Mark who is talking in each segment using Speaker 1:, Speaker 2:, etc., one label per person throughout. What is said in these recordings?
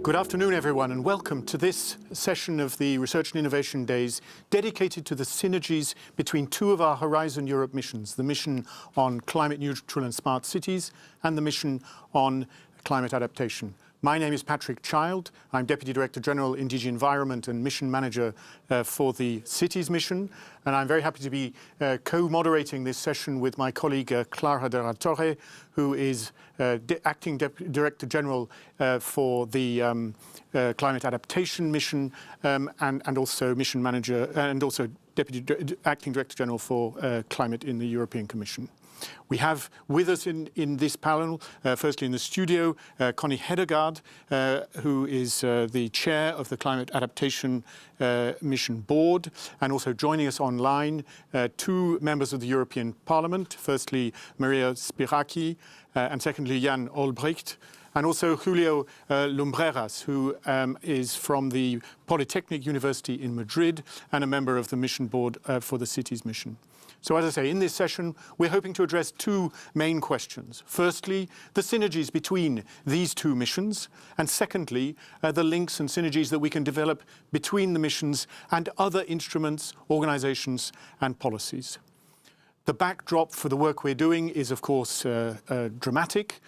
Speaker 1: Good afternoon, everyone, and welcome to this session of the Research and Innovation Days dedicated to the synergies between two of our Horizon Europe missions, the mission on climate neutral and smart cities and the mission on climate adaptation. My name is Patrick Child. I'm Deputy Director General in DG Environment and Mission Manager for the Cities mission. And I'm very happy to be co-moderating this session with my colleague Clara de la Torre, who is Acting Director General for the Climate Adaptation mission and also Mission Manager and also Acting Director General for Climate in the European Commission. We have with us in this panel, firstly in the studio, Connie Hedegaard, who is the chair of the Climate Adaptation Mission Board, and also joining us online, two members of the European Parliament, firstly Maria Spiraki, and secondly Jan Olbricht, and also Julio Lumbreras, who is from the Polytechnic University in Madrid and a member of the Mission Board for the Cities Mission. So as I say, in this session, we're hoping to address two main questions. Firstly, the synergies between these two missions, and secondly, the links and synergies that we can develop between the missions and other instruments, organizations, and policies. The backdrop for the work we're doing is, of course, dramatic.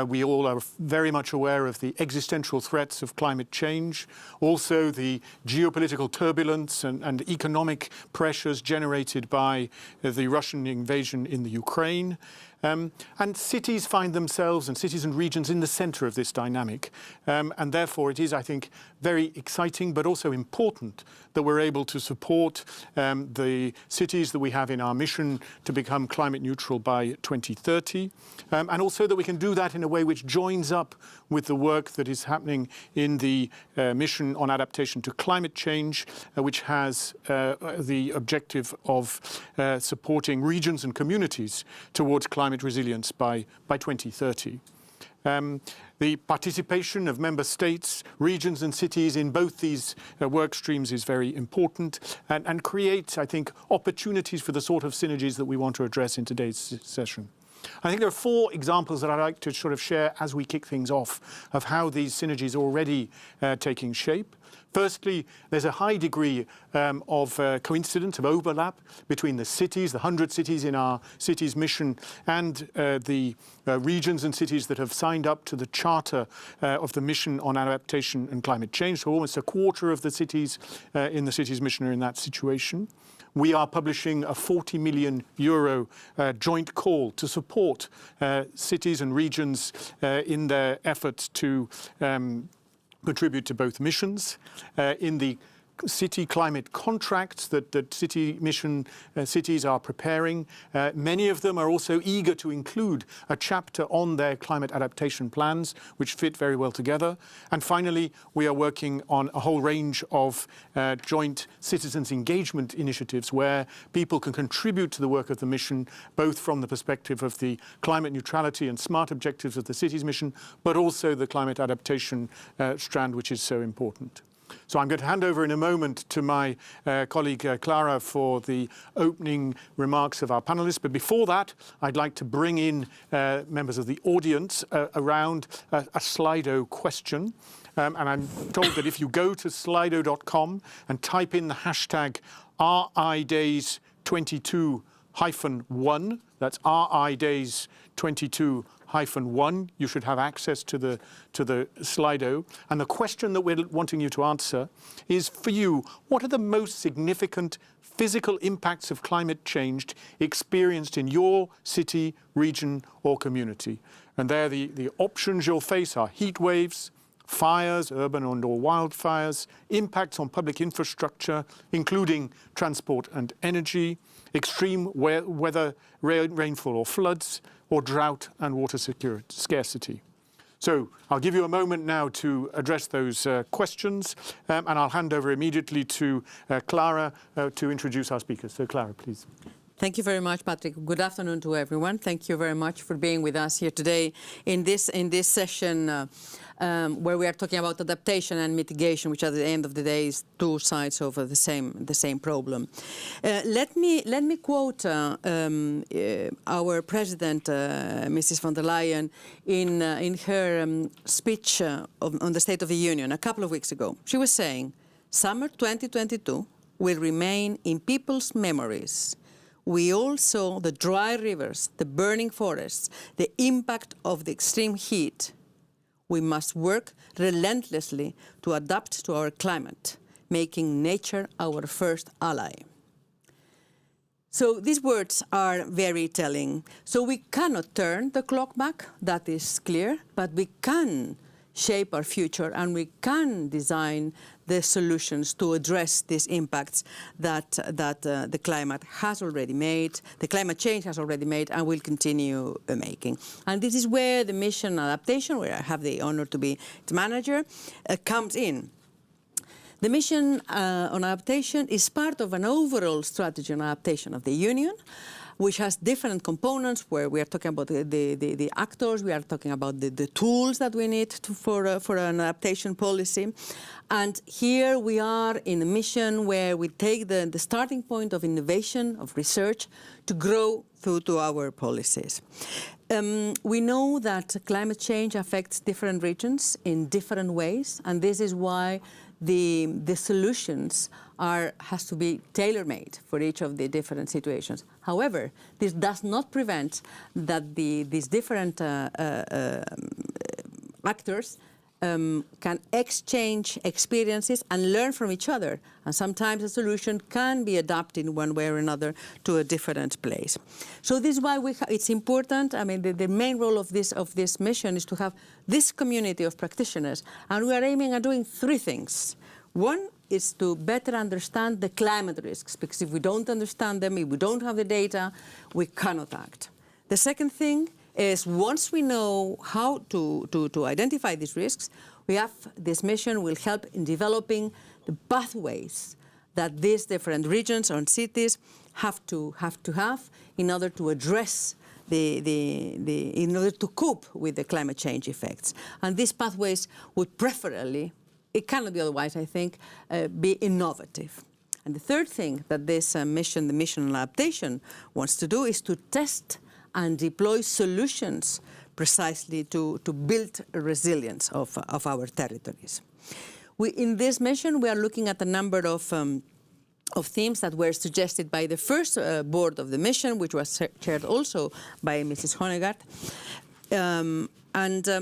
Speaker 1: We all are very much aware of the existential threats of climate change, also the geopolitical turbulence and economic pressures generated by the Russian invasion in the Ukraine. And cities find themselves, and cities and regions, in the center of this dynamic. And therefore it is, I think, very exciting but also important that we're able to support the cities that we have in our mission to become climate neutral by 2030. And also that we can do that in a way which joins up with the work that is happening in the mission on adaptation to climate change, which has the objective of supporting regions and communities towards climate resilience by 2030. The participation of member states, regions and cities in both these work streams is very important and creates, I think, opportunities for the sort of synergies that we want to address in today's session. I think there are four examples that I'd like to sort of share as we kick things off of how these synergies are already taking shape. Firstly, there's a high degree of coincidence, of overlap between the cities, the 100 cities in our cities mission, and the regions and cities that have signed up to the charter of the mission on adaptation and climate change. So almost a quarter of the cities in the cities mission are in that situation. We are publishing a €40 million joint call to support cities and regions in their efforts to contribute to both missions. In the city climate contracts that city mission cities are preparing, many of them are also eager to include a chapter on their climate adaptation plans, which fit very well together. And finally, we are working on a whole range of joint citizens engagement initiatives where people can contribute to the work of the mission, both from the perspective of the climate neutrality and smart objectives of the cities mission, but also the climate adaptation strand, which is so important. So I'm going to hand over in a moment to my colleague Clara for the opening remarks of our panelists. But before that, I'd like to bring in members of the audience around a Slido question. And I'm told that if you go to slido.com and type in the hashtag RIDays22-1, that's RIDays22-1, you should have access to the Slido. And the question that we're wanting you to answer is, for you, what are the most significant physical impacts of climate change experienced in your city, region, or community? And there the options you'll face are heat waves, fires, urban and/or wildfires, impacts on public infrastructure, including transport and energy, extreme weather, rainfall or floods, or drought and water scarcity. So I'll give you a moment now to address those questions, and I'll hand over immediately to Clara to introduce our speakers. So Clara, please.
Speaker 2: Thank you very much, Patrick. Good afternoon to everyone. Thank you very much for being with us here today in this session where we are talking about adaptation and mitigation, which at the end of the day is two sides of the same problem. Let me quote our president, Mrs. von der Leyen, in her speech on the State of the Union a couple of weeks ago. She was saying, "Summer 2022 will remain in people's memories. We all saw the dry rivers, the burning forests, the impact of the extreme heat. We must work relentlessly to adapt to our climate, making nature our first ally." So these words are very telling. So we cannot turn the clock back, that is clear, but we can shape our future and we can design the solutions to address these impacts that the climate has already made, the climate change has already made and will continue making. And this is where the mission Adaptation, where I have the honor to be its manager, comes in. The mission on adaptation is part of an overall strategy on adaptation of the Union, which has different components where we are talking about the actors, we are talking about the tools that we need for an adaptation policy. And here we are in a mission where we take the starting point of innovation, of research, to grow through to our policies. We know that climate change affects different regions in different ways, and this is why the solutions has to be tailor-made for each of the different situations. However, this does not prevent that these different actors can exchange experiences and learn from each other. And sometimes a solution can be adapted in one way or another to a different place. So this is why it's important. I mean, the main role of this mission is to have this community of practitioners. And we are aiming at doing three things. One is to better understand the climate risks, because if we don't understand them, if we don't have the data, we cannot act. The second thing is, once we know how to identify these risks, this mission will help in developing the pathways that these different regions and cities have to have in order to address in order to cope with the climate change effects. And these pathways would preferably, it cannot be otherwise, I think, be innovative. And the third thing that this mission, the mission on adaptation, wants to do is to test and deploy solutions precisely to build resilience of our territories. In this mission, we are looking at a number of themes that were suggested by the first board of the mission, which was chaired also by Mrs. Honegaard.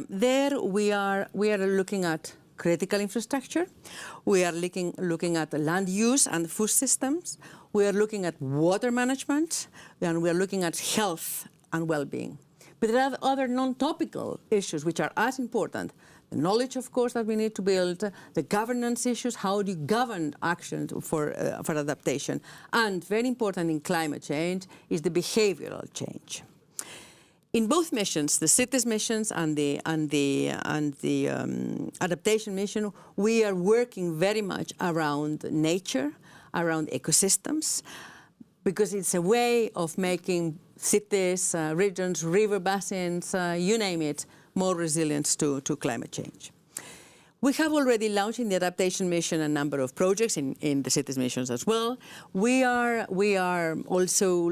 Speaker 2: There we are looking at critical infrastructure. We are looking at land use and food systems. We are looking at water management, and we are looking at health and well-being. But there are other non-topical issues which are as important. The knowledge, of course, that we need to build, the governance issues, how do you govern action for adaptation, and very important in climate change is the behavioral change. In both missions, the cities missions and the adaptation mission, we are working very much around nature, around ecosystems, because it's a way of making cities, regions, river basins, you name it, more resilient to climate change. We have already launched in the adaptation mission a number of projects in the cities missions as well. We are also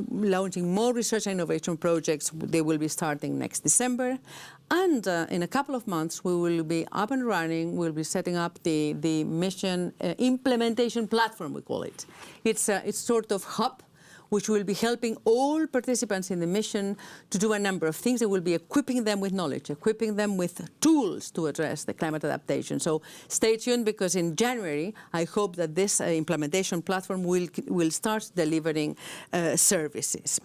Speaker 2: launching more research and innovation projects. They will be starting next December. And in a couple of months, we will be up and running. We'll be setting up the mission implementation platform, we call it. It's sort of hub which will be helping all participants in the mission to do a number of things. It will be equipping them with knowledge, equipping them with tools to address the climate adaptation. So stay tuned, because in January, I hope that this implementation platform will start delivering services.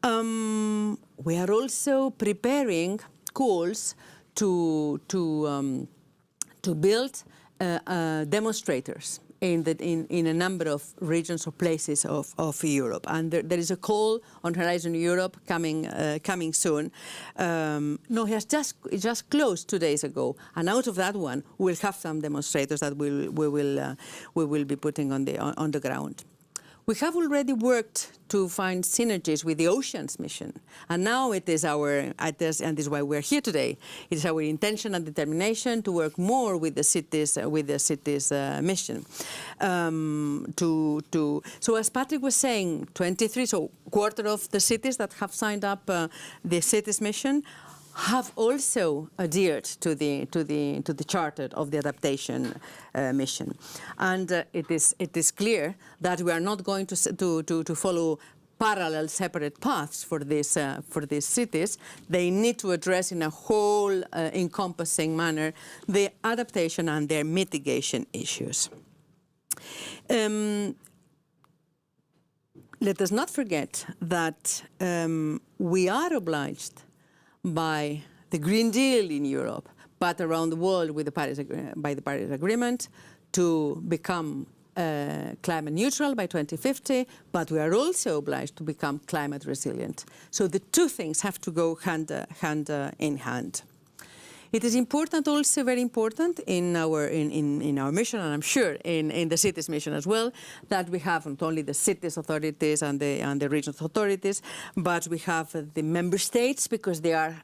Speaker 2: We are also preparing calls to build demonstrators in a number of regions or places of Europe. And there is a call on Horizon Europe coming soon. It just closed 2 days ago, and out of that one, we'll have some demonstrators that we will be putting on the ground. We have already worked to find synergies with the Oceans mission, and now it is and this is why we're here today. It is our intention and determination to work more with the cities mission. So as Patrick was saying, 23, so quarter of the cities that have signed up the cities mission have also adhered to the charter of the adaptation mission, and it is clear that we are not going to follow parallel, separate paths for these cities. They need to address in a whole, encompassing manner the adaptation and their mitigation issues. Let us not forget that we are obliged by the Green Deal in Europe, but around the world with by the Paris Agreement, to become climate neutral by 2050, but we are also obliged to become climate resilient. So the two things have to go hand in hand. It is important, also very important in our mission, and I'm sure in the cities mission as well, that we have not only the cities authorities and the regional authorities, but we have the member states, because they are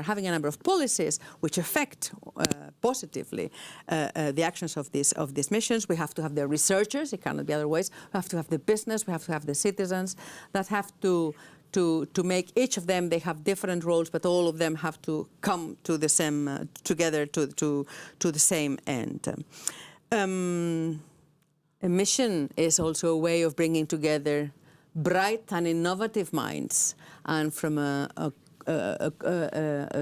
Speaker 2: having a number of policies which affect positively the actions of these missions. We have to have the researchers; it cannot be otherwise. We have to have the business. We have to have the citizens that have to make each of them. They have different roles, but all of them have to come to the same together to the same end. A mission is also a way of bringing together bright and innovative minds, and from a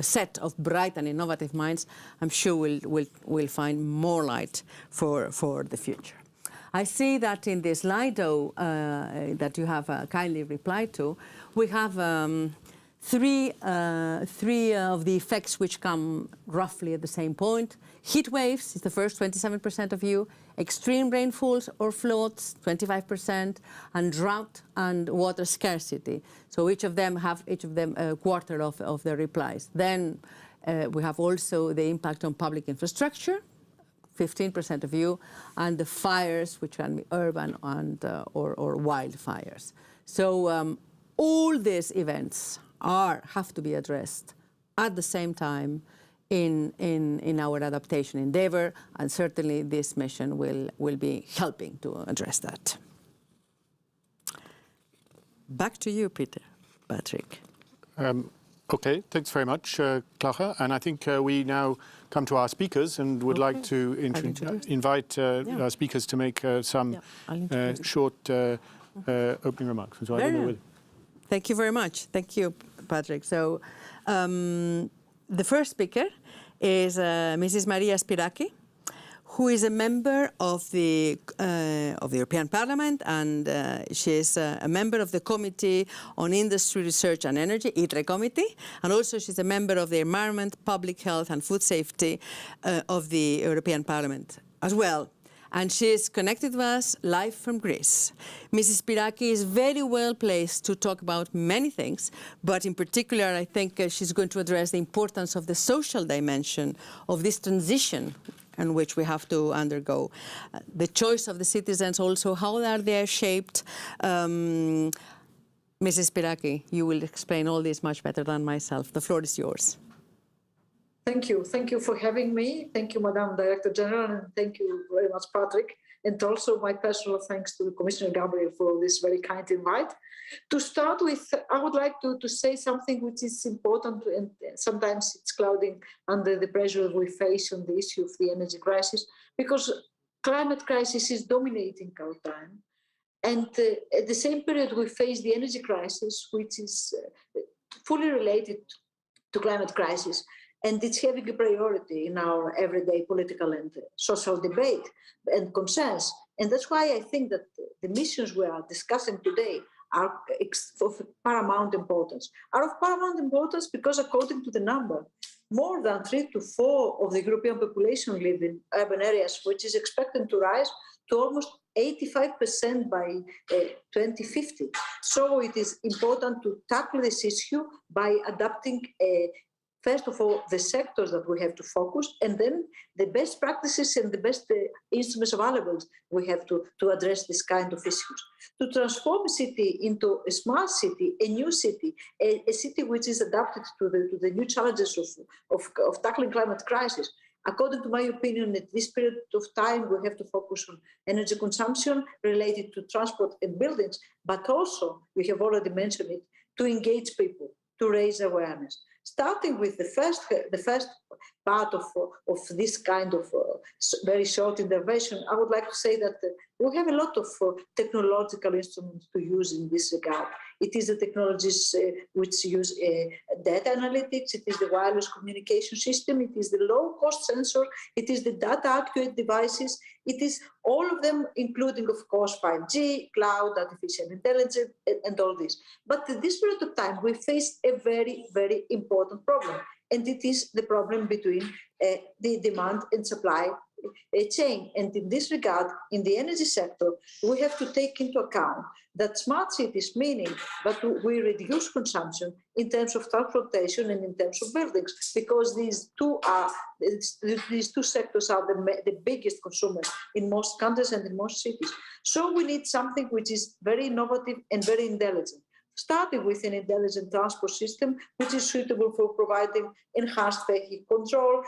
Speaker 2: set of bright and innovative minds, I'm sure we'll find more light for the future. I see that in this Slido that you have kindly replied to, we have three of the effects which come roughly at the same point. Heat waves is the first, 27% of you. Extreme rainfalls or floods, 25%, and drought and water scarcity. So each of them a quarter of the replies. Then we have also the impact on public infrastructure, 15% of you, and the fires, which can be urban and or wildfires. So all these events have to be addressed at the same time in our adaptation endeavor, and certainly this mission will be helping to address that. Back to you, Patrick.
Speaker 1: Okay, thanks very much, Clara. And I think we now come to our speakers, and would like to invite our speakers to make some short opening remarks. So
Speaker 2: Thank you very much. Thank you, Patrick. So the first speaker is Mrs. Maria Spiraki, who is a member of the European Parliament, and she is a member of the Committee on Industry, Research and Energy, ITRE Committee, and also she's a member of the Environment, Public Health and Food Safety of the European Parliament as well. And she is connected with us live from Greece. Mrs. Spiraki is very well placed to talk about many things, but in particular, I think she's going to address the importance of the social dimension of this transition in which we have to undergo. The choice of the citizens also, how are they shaped? Mrs. Spiraki, you will explain all this much better than myself. The floor is yours.
Speaker 3: Thank you. Thank you for having me. Thank you, Madam Director General, and thank you very much, Patrick. And also my personal thanks to Commissioner Gabriel for this very kind invite. To start with, I would like to say something which is important, and sometimes it's clouding under the pressure we face on the issue of the energy crisis, because climate crisis is dominating our time. And at the same period, we face the energy crisis, which is fully related to climate crisis. And it's having a priority in our everyday political and social debate and concerns. And that's why I think that the missions we are discussing today are of paramount importance. Are of paramount importance because, according to the number, more than 3 to 4 of the European population live in urban areas, which is expected to rise to almost 85% by 2050. So it is important to tackle this issue by adapting First of all, the sectors that we have to focus, and then the best practices and the best instruments available we have to address this kind of issues. To transform a city into a smart city, a new city, a city which is adapted to the new challenges of tackling climate crisis. According to my opinion, at this period of time, we have to focus on energy consumption related to transport and buildings, but also, we have already mentioned it, to engage people, to raise awareness. Starting with the first part of this kind of very short intervention, I would like to say that we have a lot of technological instruments to use in this regard. It is the technologies which use data analytics, it is the wireless communication system, it is the low-cost sensor, it is the data-accurate devices, it is all of them, including, of course, 5G, cloud, artificial intelligence, and all this. But at this period of time, we face a very, very important problem, and it is the problem between the demand and supply chain. And in this regard, in the energy sector, we have to take into account that smart cities, meaning that we reduce consumption in terms of transportation and in terms of buildings, because these two sectors are the biggest consumers in most countries and in most cities. So we need something which is very innovative and very intelligent, starting with an intelligent transport system which is suitable for providing enhanced vehicle control,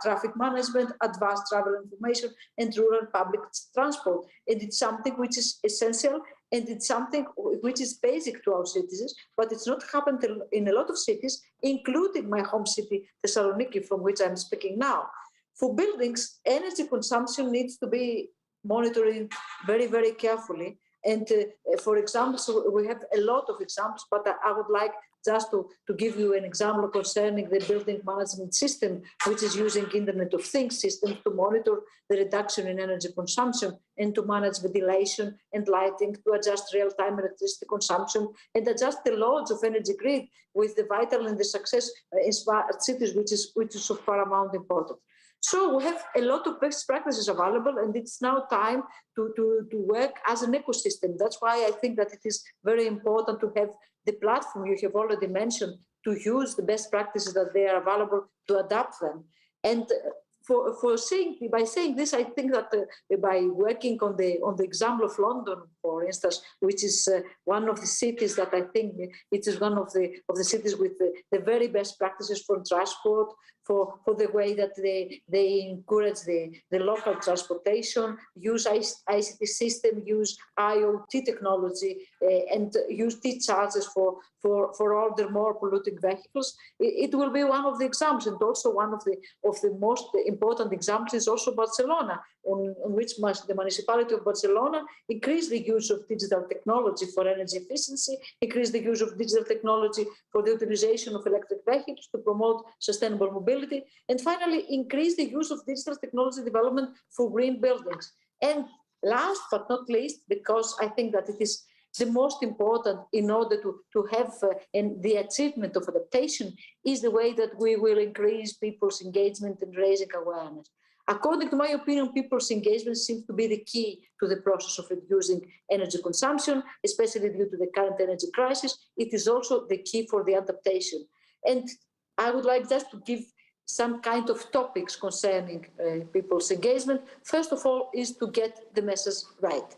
Speaker 3: traffic management, advanced travel information, and rural public transport. And it's something which is essential, and it's something which is basic to our citizens, but it's not happened in a lot of cities, including my home city, Thessaloniki, from which I'm speaking now. For buildings, energy consumption needs to be monitored very, very carefully. And for example, so we have a lot of examples, but I would like just to give you an example concerning the building management system, which is using Internet of Things systems to monitor the reduction in energy consumption and to manage ventilation and lighting, to adjust real-time electricity consumption and adjust the loads of energy grid with the vital and the success in smart cities, which is of paramount importance. So we have a lot of best practices available, and it's now time to work as an ecosystem. That's why I think that it is very important to have the platform you have already mentioned, to use the best practices that they are available, to adapt them. And by saying this, I think that by working on the example of London, for instance, which is one of the cities that I think it is one of the cities with the very best practices for transport, for the way that they encourage the local transportation, use ICT system, use IoT technology, and use T-charges for all the more polluting vehicles. It will be one of the examples, and also one of the most important examples is also Barcelona, on which the municipality of Barcelona increased the use of digital technology for energy efficiency, increased the use of digital technology for the utilization of electric vehicles to promote sustainable mobility, and finally increase the use of digital technology development for green buildings. And last but not least, because I think that it is the most important in order to have and the achievement of adaptation, is the way that we will increase people's engagement and raising awareness. According to my opinion, people's engagement seems to be the key to the process of reducing energy consumption, especially due to the current energy crisis. It is also the key for the adaptation. And I would like just to give some kind of topics concerning people's engagement. First of all, is to get the message right.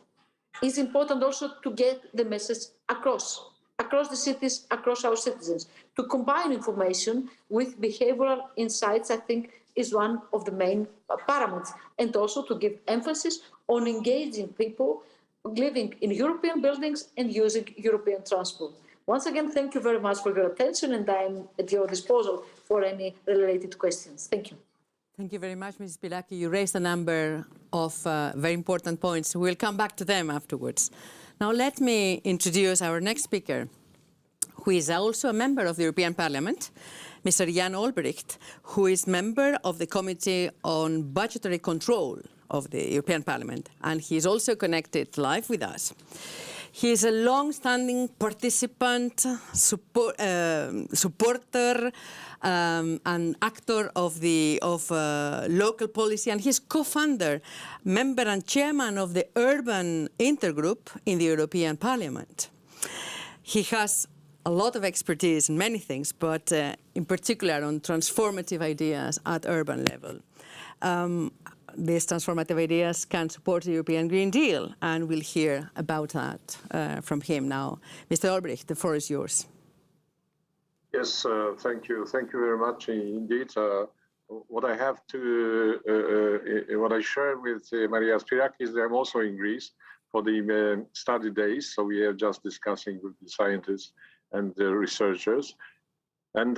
Speaker 3: It's important also to get the message across the cities, across our citizens. To combine information with behavioral insights, I think, is one of the main parameters, and also to give emphasis on engaging people living in European buildings and using European transport. Once again, thank you very much for your attention, and I am at your disposal for any related questions. Thank you.
Speaker 2: Thank you very much, Mrs. Spilaki. You raised a number of very important points. We'll come back to them afterwards. Now let me introduce our next speaker, who is also a member of the European Parliament, Mr. Jan Olbrycht, who is member of the Committee on Budgetary Control of the European Parliament, and he is also connected live with us. He is a long-standing participant, supporter, and actor of local policy, and he's co-founder, member and chairman of the Urban Intergroup in the European Parliament. He has a lot of expertise in many things, but in particular on transformative ideas at urban level. These transformative ideas can support the European Green Deal, and we'll hear about that from him now. Mr. Olbricht, the floor is yours.
Speaker 4: Yes, thank you. Thank you very much indeed. What I have to, what I shared with Maria Spirakis, I'm also in Greece for the study days. So we are just discussing with the scientists and the researchers, and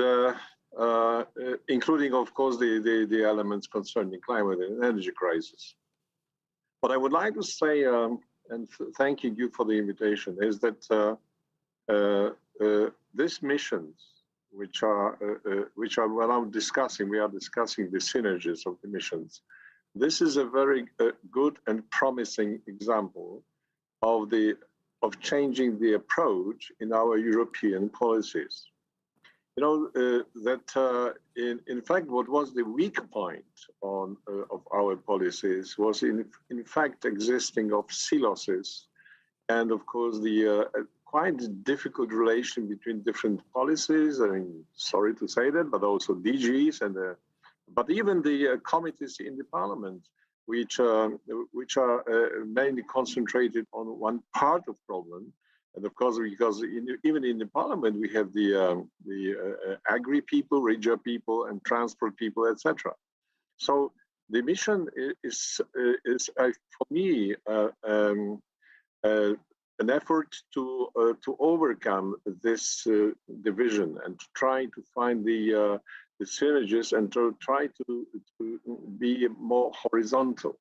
Speaker 4: including, of course, the elements concerning climate and energy crisis. What I would like to say, and thanking you for the invitation, is that these missions, which are what I'm discussing, we are discussing the synergies of the missions. This is a very good and promising example of changing the approach in our European policies. You know, that in fact, what was the weak point of our policies was in fact existing of silos, and of course the quite difficult relation between different policies. I mean, sorry to say that, but also DGs and but even the committees in the parliament, which are mainly concentrated on one part of problem. And of course, because even in the parliament, we have the agri people, regia people, and transport people, etc. So the mission is for me an effort to overcome this division and to try to find the synergies and to try to be more horizontal.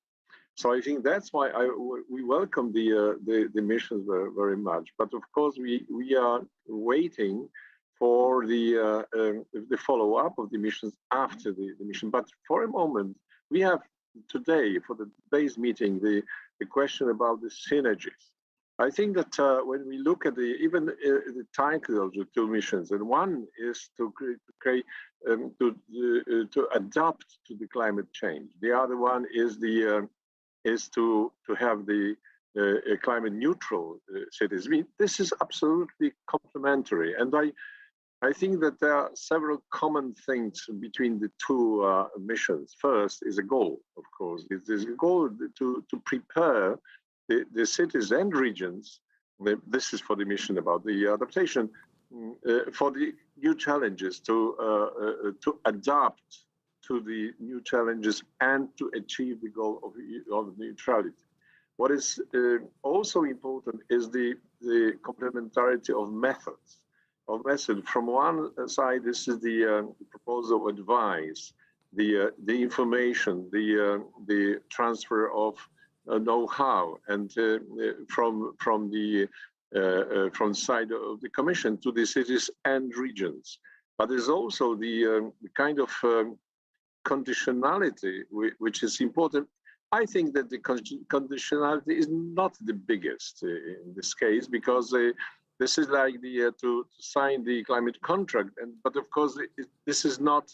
Speaker 4: So I think that's why we welcome the missions very much. But of course, we are waiting for the follow-up of the missions after the mission. But for a moment, we have today, for today's meeting, the question about the synergies. I think that when we look at even the title of the two missions, and one is to create to adapt to the climate change. The other one is to have the climate neutral cities. I mean, this is absolutely complementary, and I think that there are several common things between the two missions. First is a goal, of course. It is a goal to prepare the cities and regions. This is for the mission about the adaptation, for the new challenges, to adapt to the new challenges and to achieve the goal of neutrality. What is also important is the complementarity of methods. From one side, this is the proposal of advice, the information, the transfer of know-how, and from the side of the Commission to the cities and regions. But there's also the kind of conditionality which is important. I think that the conditionality is not the biggest in this case, because this is like to sign the climate contract, but of course this is not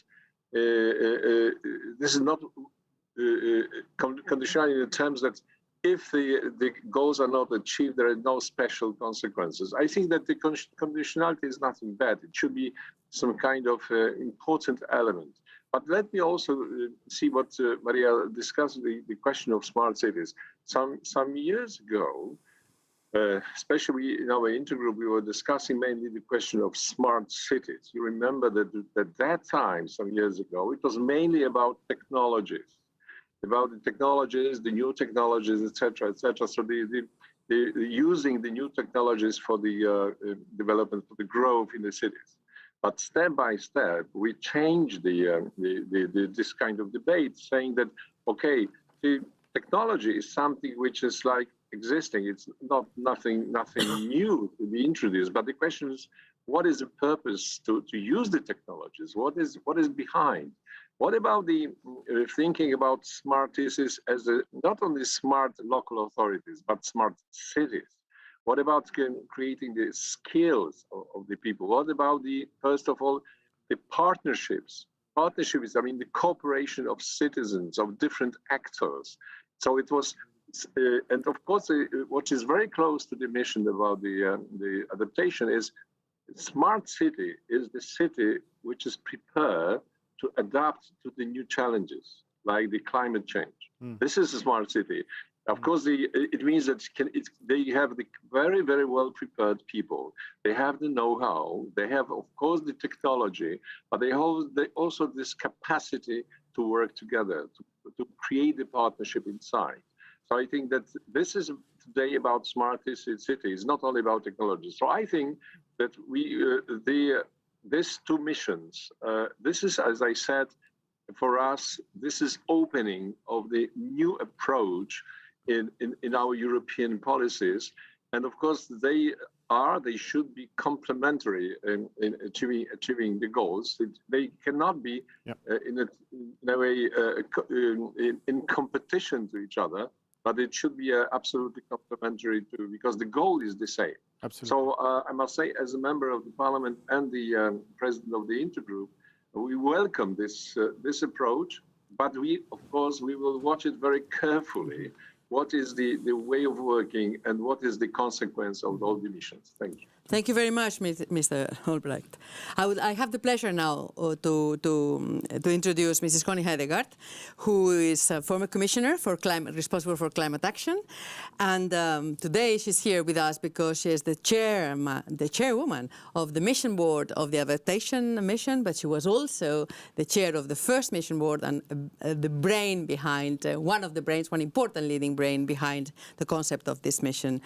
Speaker 4: conditional in the terms that if the goals are not achieved, there are no special consequences. I think that the conditionality is nothing bad. It should be some kind of important element. But let me also see what Maria discussed, the question of smart cities. Some years ago, especially in our intergroup, we were discussing mainly the question of smart cities. You remember that at that time, some years ago, it was mainly about technologies. About the technologies, the new technologies, etc., etc. So using the new technologies for the development, for the growth in the cities. But step by step, we changed this kind of debate, saying that okay, the technology is something which is like existing. It's not nothing new to be introduced. But the question is, what is the purpose to use the technologies? What is behind? What about the thinking about smart cities as not only smart local authorities, but smart cities? What about creating the skills of the people? What about first of all, the partnerships? Partnerships, I mean, the cooperation of citizens, of different actors. So it was, and of course, what is very close to the mission about the adaptation is Smart city is the city which is prepared to adapt to the new challenges, like the climate change. This is a smart city. Of course, it means that they have the very, very well prepared people. They have the know-how. They have, of course, the technology, but they also this capacity to work together, to create the partnership inside. So I think that this is today about smart cities, not only about technology. So I think that these two missions, this is, as I said, for us, this is opening of the new approach in our European policies. And of course, they should be complementary in achieving the goals. They cannot be in a way in competition to each other, but it should be absolutely complementary to, because the goal is the same.
Speaker 1: Absolutely.
Speaker 4: So I must say, as a member of the parliament and the president of the intergroup, we welcome this approach, but of course, we will watch it very carefully. What is the way of working and what is the consequence of all the missions? Thank you.
Speaker 2: Thank you very much, Mr. Albrecht. I have the pleasure now to introduce Mrs. Connie Hedegaard, who is a former commissioner for responsible for climate action, and today she's here with us because she is the chairwoman of the mission board of the Adaptation mission, but she was also the chair of the first mission board and the brain behind one important leading brain behind the concept of this mission.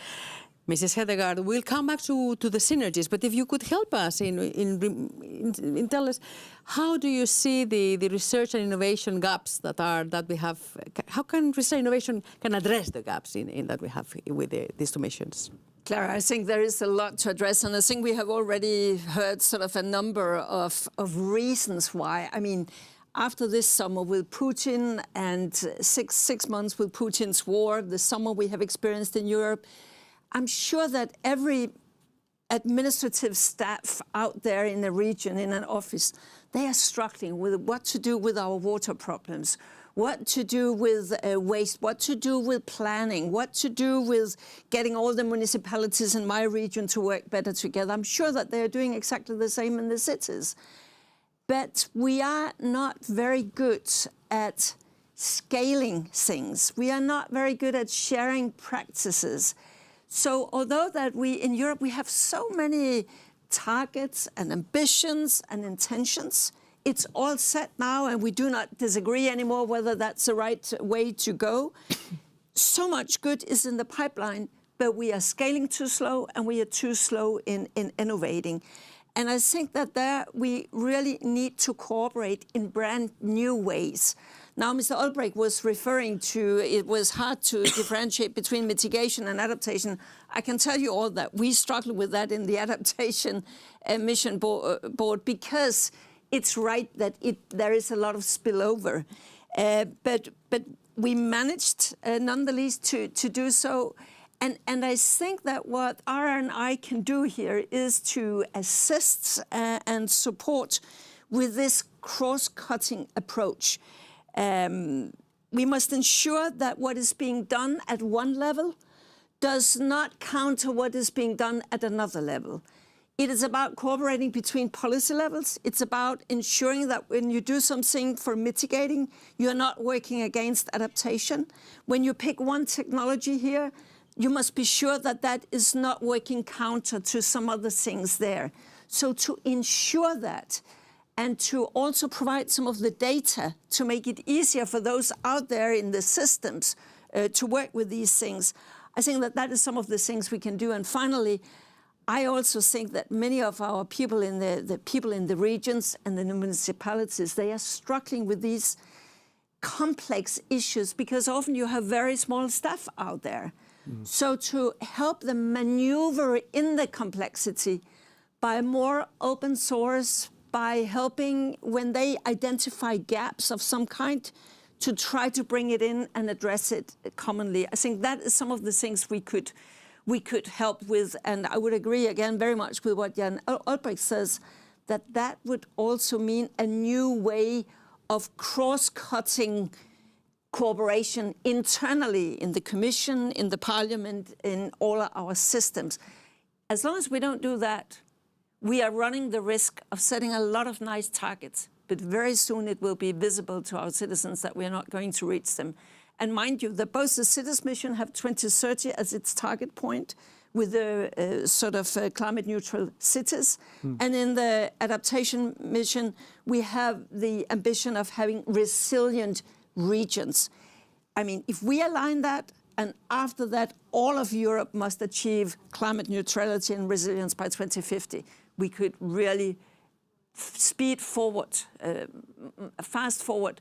Speaker 2: Mrs. Hedegaard, we'll come back to the synergies, but if you could help us in tell us, how do you see the research and innovation gaps that we have? How can research and innovation can address the gaps that we have with these two missions?
Speaker 5: Clara, I think there is a lot to address, and I think we have already heard sort of a number of reasons why. I mean, after this summer with Putin and six months with Putin's war, the summer we have experienced in Europe, I'm sure that every administrative staff out there in the region, in an office, they are struggling with what to do with our water problems, what to do with waste, what to do with planning, what to do with getting all the municipalities in my region to work better together. I'm sure that they're doing exactly the same in the cities. But we are not very good at scaling things. We are not very good at sharing practices. So although that in Europe, we have so many targets and ambitions and intentions, it's all set now and we do not disagree anymore whether that's the right way to go. So much good is in the pipeline, but we are scaling too slow and we are too slow in innovating. And I think that there we really need to cooperate in brand new ways. Now, Mr. Albrecht was referring to it was hard to differentiate between mitigation and adaptation. I can tell you all that we struggle with that in the adaptation mission board because it's right that there is a lot of spillover. But we managed nonetheless to do so. And I think that what R&I can do here is to assist and support with this cross-cutting approach. We must ensure that what is being done at one level does not counter what is being done at another level. It is about cooperating between policy levels. It's about ensuring that when you do something for mitigating, you're not working against adaptation. When you pick one technology here, you must be sure that that is not working counter to some other things there. So to ensure that, and to also provide some of the data to make it easier for those out there in the systems to work with these things. I think that that is some of the things we can do. And finally, I also think that many of our people in the people in the regions and the municipalities, they are struggling with these complex issues because often you have very small staff out there. So to help them maneuver in the complexity by more open source, by helping when they identify gaps of some kind to try to bring it in and address it commonly. I think that is some of the things we could help with. And I would agree again very much with what Jan Albrecht says, that would also mean a new way of cross-cutting cooperation internally in the Commission, in the Parliament, in all our systems. As long as we don't do that, we are running the risk of setting a lot of nice targets, but very soon it will be visible to our citizens that we are not going to reach them. And mind you, that both the Cities mission have 2030 as its target point with the climate neutral cities. And in the adaptation mission, we have the ambition of having resilient regions. I mean, if we align that, and after that, all of Europe must achieve climate neutrality and resilience by 2050, we could really speed forward, fast forward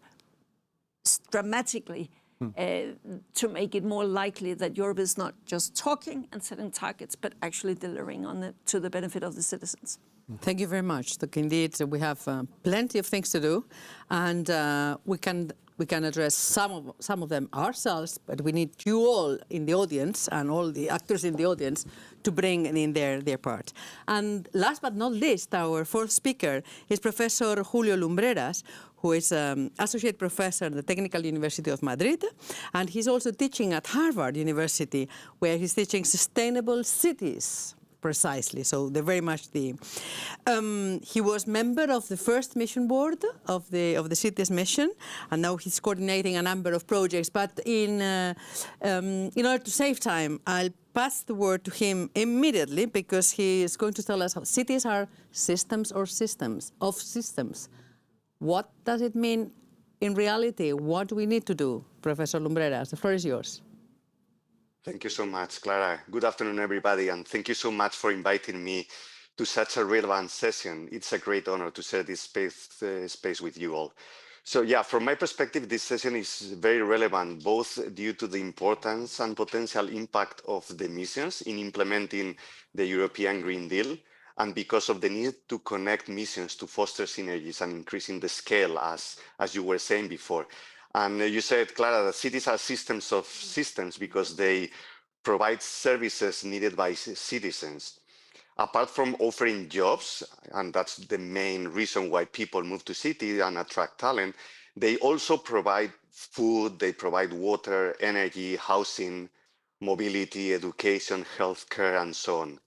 Speaker 5: dramatically to make it more likely that Europe is not just talking and setting targets, but actually delivering on it to the benefit of the citizens.
Speaker 2: Thank you very much. Look, indeed, we have plenty of things to do, and we can address some of them ourselves, but we need you all in the audience and all the actors in the audience to bring in their part. And last but not least, our fourth speaker is Professor Julio Lumbreras, who is Associate Professor at the Technical University of Madrid, and he's also teaching at Harvard University, where he's teaching sustainable cities. Precisely, so they're very much the. He was member of the first mission board of the city's mission, and now he's coordinating a number of projects. But in order to save time, I'll pass the word to him immediately because he is going to tell us how cities are systems or systems of systems. What does it mean in reality? What do we need to do, Professor Lumbreras? The floor is yours.
Speaker 6: Thank you so much, Clara. Good afternoon, everybody, and thank you so much for inviting me to such a relevant session. It's a great honor to share this space with you all. So yeah, from my perspective, this session is very relevant, both due to the importance and potential impact of the missions in implementing the European Green Deal, and because of the need to connect missions to foster synergies and increasing the scale, as you were saying before. And you said, Clara, that cities are systems of systems because they provide services needed by citizens. Apart from offering jobs, and that's the main reason why people move to cities and attract talent, they also provide food, they provide water, energy, housing, mobility, education, healthcare, and so on.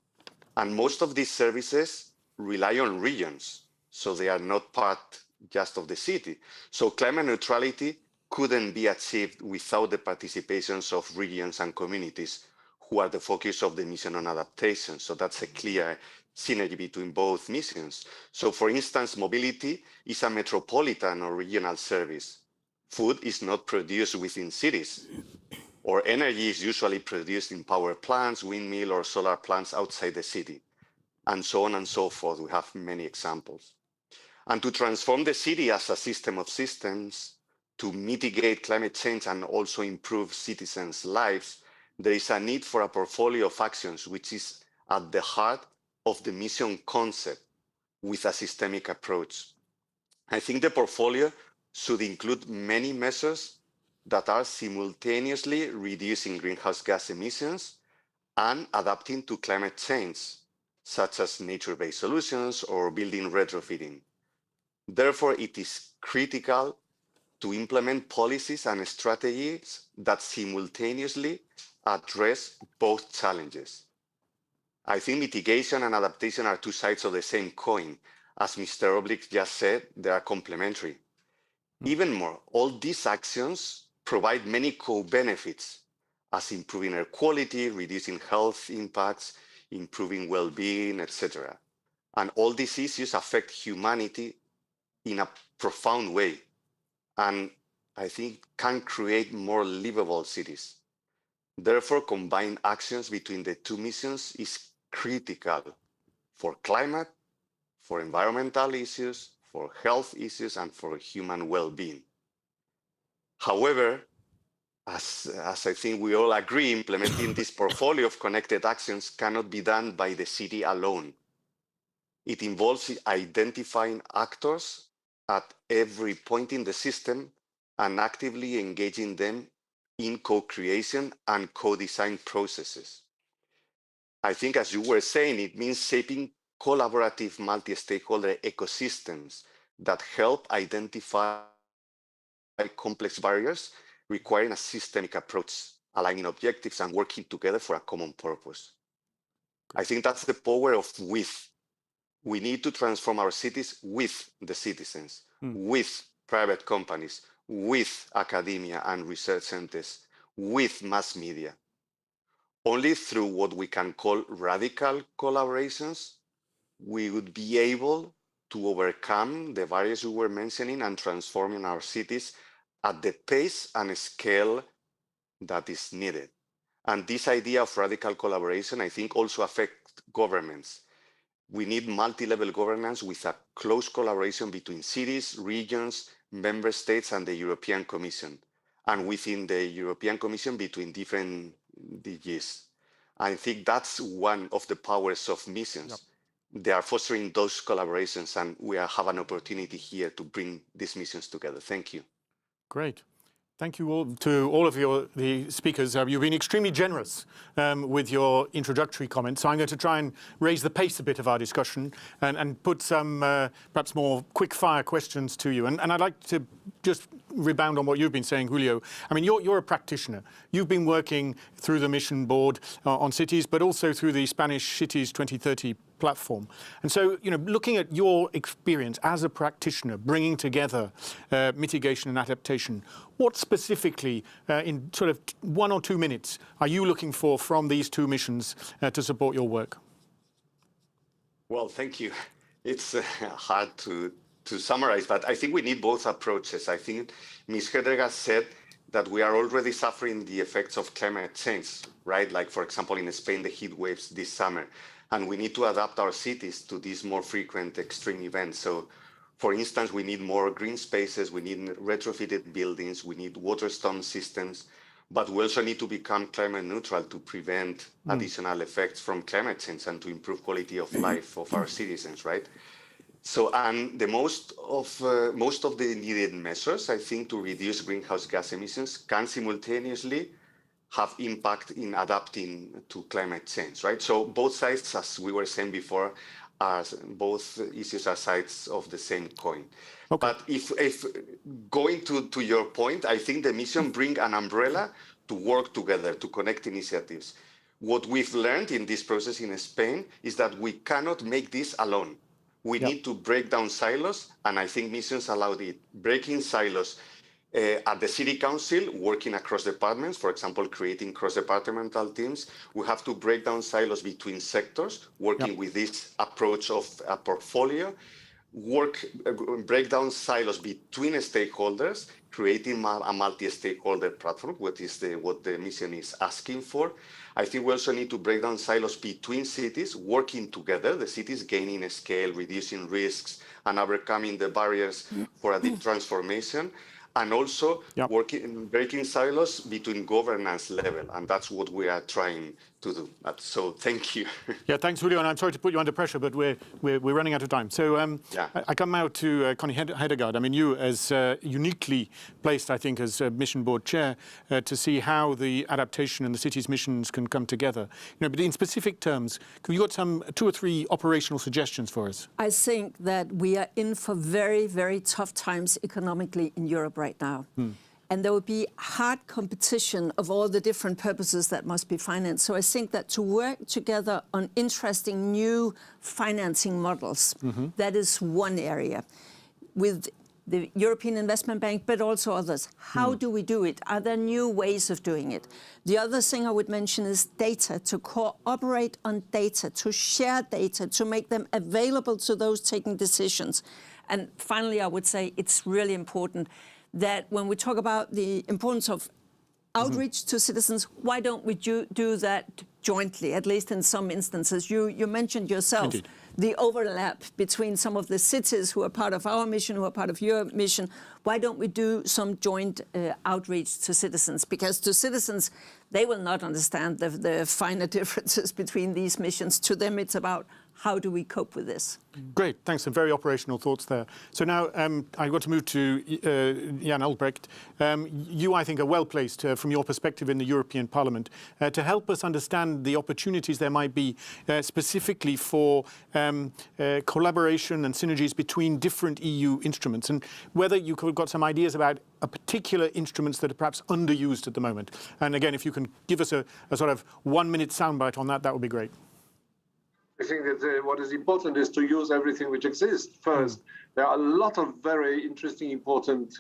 Speaker 6: And most of these services rely on regions, so they are not part just of the city. So climate neutrality couldn't be achieved without the participations of regions and communities who are the focus of the mission on adaptation. So that's a clear synergy between both missions. So for instance, mobility is a metropolitan or regional service. Food is not produced within cities, or energy is usually produced in power plants, windmill or solar plants outside the city, and so on and so forth. We have many examples. And to transform the city as a system of systems, to mitigate climate change and also improve citizens' lives, there is a need for a portfolio of actions which is at the heart of the mission concept with a systemic approach. I think the portfolio should include many measures that are simultaneously reducing greenhouse gas emissions and adapting to climate change, such as nature-based solutions or building retrofitting. Therefore, it is critical to implement policies and strategies that simultaneously address both challenges. I think mitigation and adaptation are two sides of the same coin. As Mr. Oblik just said, they are complementary. Even more, all these actions provide many co-benefits, as improving air quality, reducing health impacts, improving well-being, etc. And all these issues affect humanity in a profound way, and I think can create more livable cities. Therefore, combined actions between the two missions is critical for climate, for environmental issues, for health issues, and for human well-being. However, as I think we all agree, implementing this portfolio of connected actions cannot be done by the city alone. It involves identifying actors at every point in the system and actively engaging them in co-creation and co-design processes. I think, as you were saying, it means shaping collaborative multi-stakeholder ecosystems that help identify complex barriers requiring a systemic approach, aligning objectives and working together for a common purpose. I think that's the power of with. We need to transform our cities with the citizens, with private companies, with academia and research centers, with mass media. Only through what we can call radical collaborations, we would be able to overcome the barriers we were mentioning and transforming our cities at the pace and scale that is needed. And this idea of radical collaboration, I think, also affects governments. We need multi-level governance with a close collaboration between cities, regions, member states, and the European Commission, and within the European Commission between different DGs. I think that's one of the powers of missions. Yep. They are fostering those collaborations, and we have an opportunity here to bring these missions together. Thank you.
Speaker 1: Great. Thank you all to all of the speakers. You've been extremely generous with your introductory comments. So I'm going to try and raise the pace a bit of our discussion and put some perhaps more quick-fire questions to you. And I'd like to just rebound on what you've been saying, Julio. I mean, you're a practitioner. You've been working through the Mission Board on cities, but also through the Spanish Cities 2030 platform. And so, looking at your experience as a practitioner, bringing together mitigation and adaptation, what specifically, in sort of 1 or 2 minutes, are you looking for from these two missions to support your work?
Speaker 6: Well, thank you. It's hard to summarize, but I think we need both approaches. I think Ms. Hedegaard said that we are already suffering the effects of climate change, right? Like, for example, in Spain, the heat waves this summer. And we need to adapt our cities to these more frequent extreme events. So, for instance, we need more green spaces, we need retrofitted buildings, we need water storm systems, but we also need to become climate neutral to prevent additional effects from climate change and to improve quality of life of our citizens, right? So, and the most of the needed measures, I think, to reduce greenhouse gas emissions can simultaneously have impact in adapting to climate change, right? So both sides, as we were saying before, both issues are sides of the same coin. Okay. But if going to your point, I think the mission bring an umbrella to work together, to connect initiatives. What we've learned in this process in Spain is that we cannot make this alone. We need to break down silos, and I think missions allowed it. Breaking silos at the city council, working across departments, for example, creating cross-departmental teams. We have to break down silos between sectors, working with this approach of a portfolio. Break down silos between stakeholders, creating a multi-stakeholder platform, what the mission is asking for. I think we also need to break down silos between cities, working together, the cities gaining a scale, reducing risks, and overcoming the barriers for a deep transformation. And also breaking silos between governance level. And that's what we are trying to do. So thank you.
Speaker 1: Yeah, thanks, Julio. And I'm sorry to put you under pressure, but we're running out of time. So I come now to Connie Hedegaard. I mean, you as uniquely placed, I think, as Mission Board Chair to see how the adaptation and the city's missions can come together. But in specific terms, have you got some 2 or 3 operational suggestions for us?
Speaker 5: I think that we are in for very, very tough times economically in Europe right now. And there will be hard competition of all the different purposes that must be financed. So I think that to work together on interesting new financing models, that is one area. With the European Investment Bank, but also others. How do we do it? Are there new ways of doing it? The other thing I would mention is data, to cooperate on data, to share data, to make them available to those taking decisions. And finally, I would say it's really important that when we talk about the importance of outreach to citizens, why don't we do that jointly, at least in some instances? You mentioned yourself the overlap between some of the cities who are part of our mission, who are part of your mission. Why don't we do some joint outreach to citizens? Because to citizens, they will not understand the finer differences between these missions. To them, it's about how do we cope with this?
Speaker 1: Great, thanks. Some very operational thoughts there. So now I want to move to Jan Albrecht. You, I think, are well placed from your perspective in the European Parliament to help us understand the opportunities there might be specifically for collaboration and synergies between different EU instruments, and whether you could have got some ideas about particular instruments that are perhaps underused at the moment. And again, if you can give us a sort of 1-minute soundbite on that, that would be great.
Speaker 4: I think that what is important is to use everything which exists. First, there are a lot of very interesting, important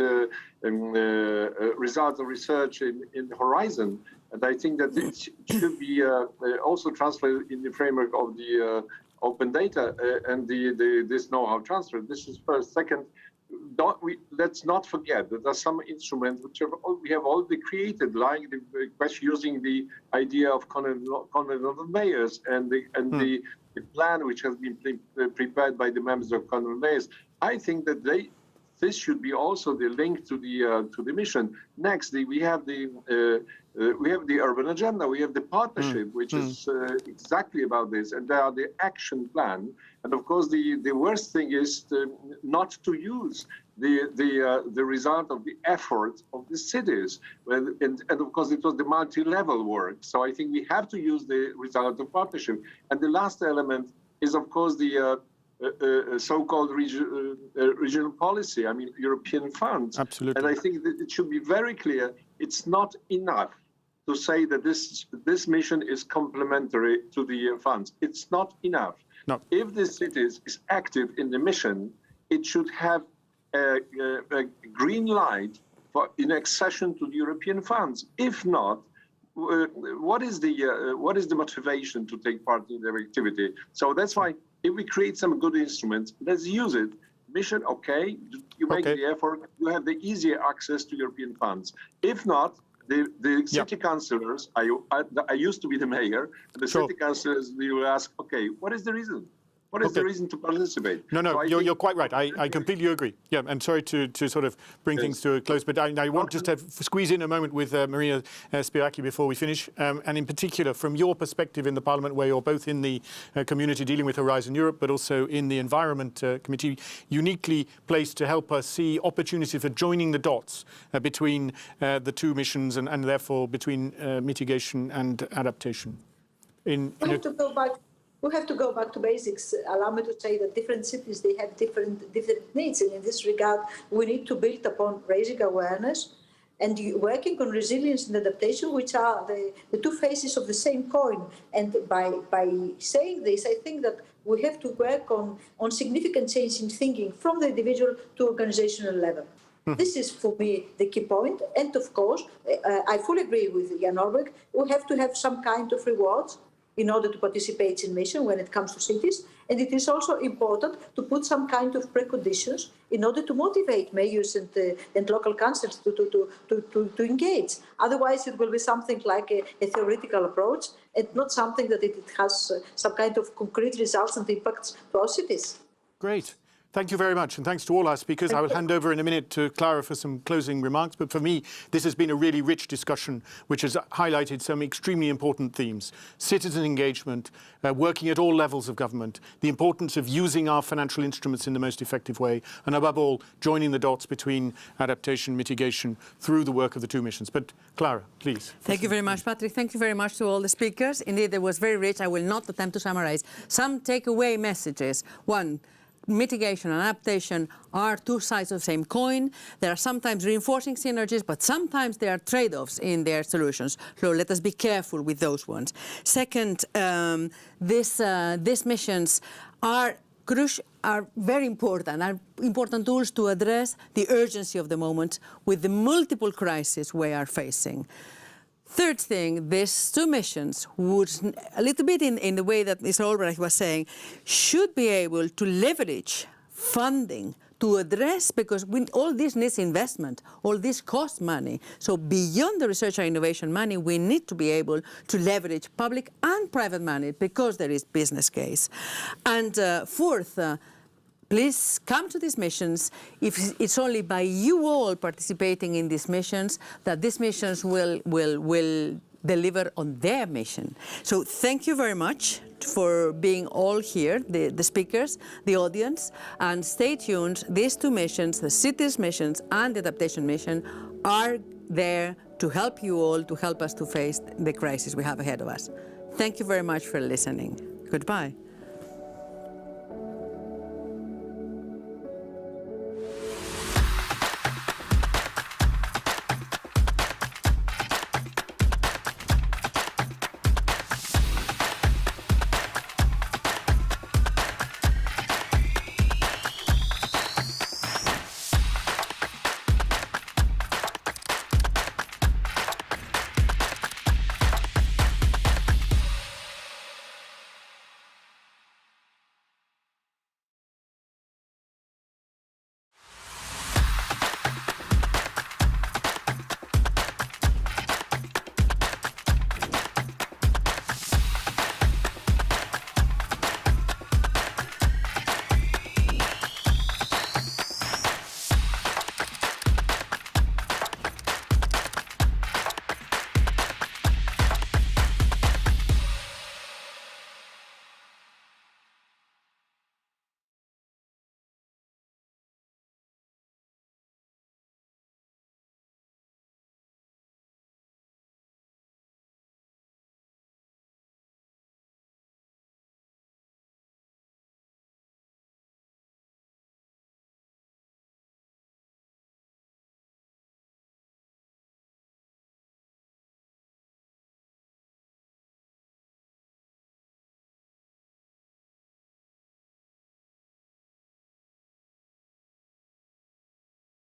Speaker 4: results of research in the horizon. And I think that it should be also translated in the framework of the open data and this know-how transfer. This is first. Second, let's not forget that there are some instruments which we have already created, like the question using the idea of Convention of Mayors and the plan which has been prepared by the members of Convention of Mayors. I think that this should be also the link to the mission. Next, we have the urban agenda. We have the partnership, which is exactly about this, and there are the action plan. And of course, the worst thing is not to use the result of the effort of the cities, and of course it was the multi-level work. So I think we have to use the result of partnership. And the last element is, of course, the so-called regional policy, I mean, European funds.
Speaker 1: Absolutely.
Speaker 4: And I think that it should be very clear, it's not enough to say that this mission is complementary to the funds. It's not enough.
Speaker 1: No.
Speaker 4: If the cities is active in the mission, it should have a green light in accession to the European funds. If not, what is the motivation to take part in their activity? So that's why if we create some good instruments, let's use it. Mission, okay, you make the effort, you have the easier access to European funds. If not, the city councillors, I used to be the mayor, the city councillors, we will ask, okay, what is the reason? What is the reason to participate?
Speaker 1: No,
Speaker 4: So
Speaker 1: you're quite right. I completely agree. Yeah, I'm sorry to sort of bring things to a close, but I want just to squeeze in a moment with Maria Spiraki before we finish. And in particular, from your perspective in the Parliament, where you're both in the community dealing with Horizon Europe, but also in the Environment Committee, uniquely placed to help us see opportunities for joining the dots between the two missions and therefore between mitigation and adaptation.
Speaker 3: We have to go back to basics. Allow me to say that different cities, they have different needs. And in this regard, we need to build upon raising awareness and working on resilience and adaptation, which are the two faces of the same coin. And by saying this, I think that we have to work on significant change in thinking from the individual to organizational level. This is, for me, the key point. And of course, I fully agree with Jan Orbeck, we have to have some kind of rewards in order to participate in mission when it comes to cities. And it is also important to put some kind of preconditions in order to motivate mayors and local councils to engage. Otherwise, it will be something like a theoretical approach and not something that it has some kind of concrete results and impacts to our cities.
Speaker 1: Great. Thank you very much, and thanks to all our speakers. I will hand over in a minute to Clara for some closing remarks, but for me, this has been a really rich discussion which has highlighted some extremely important themes. Citizen engagement, working at all levels of government, the importance of using our financial instruments in the most effective way, and above all, joining the dots between adaptation, mitigation, through the work of the two missions. But Clara, please.
Speaker 2: Thank you very much, Patrick. Thank you very much to all the speakers. Indeed, it was very rich. I will not attempt to summarize. Some takeaway messages. One, mitigation and adaptation are two sides of the same coin. They are sometimes reinforcing synergies, but sometimes there are trade-offs in their solutions. So let us be careful with those ones. Second, these missions are very important tools to address the urgency of the moment with the multiple crises we are facing. Third thing, these two missions would, a little bit in the way that Mr. Albrecht was saying, should be able to leverage funding to address, because all this needs investment, all this costs money. So beyond the research and innovation money, we need to be able to leverage public and private money because there is business case. And fourth, please come to these missions. If it's only by you all participating in these missions that these missions will deliver on their mission. So thank you very much for being all here, the speakers, the audience, and stay tuned. These two missions, the cities missions and the adaptation mission, are there to help you all, to help us to face the crisis we have ahead of us. Thank you very much for listening. Goodbye.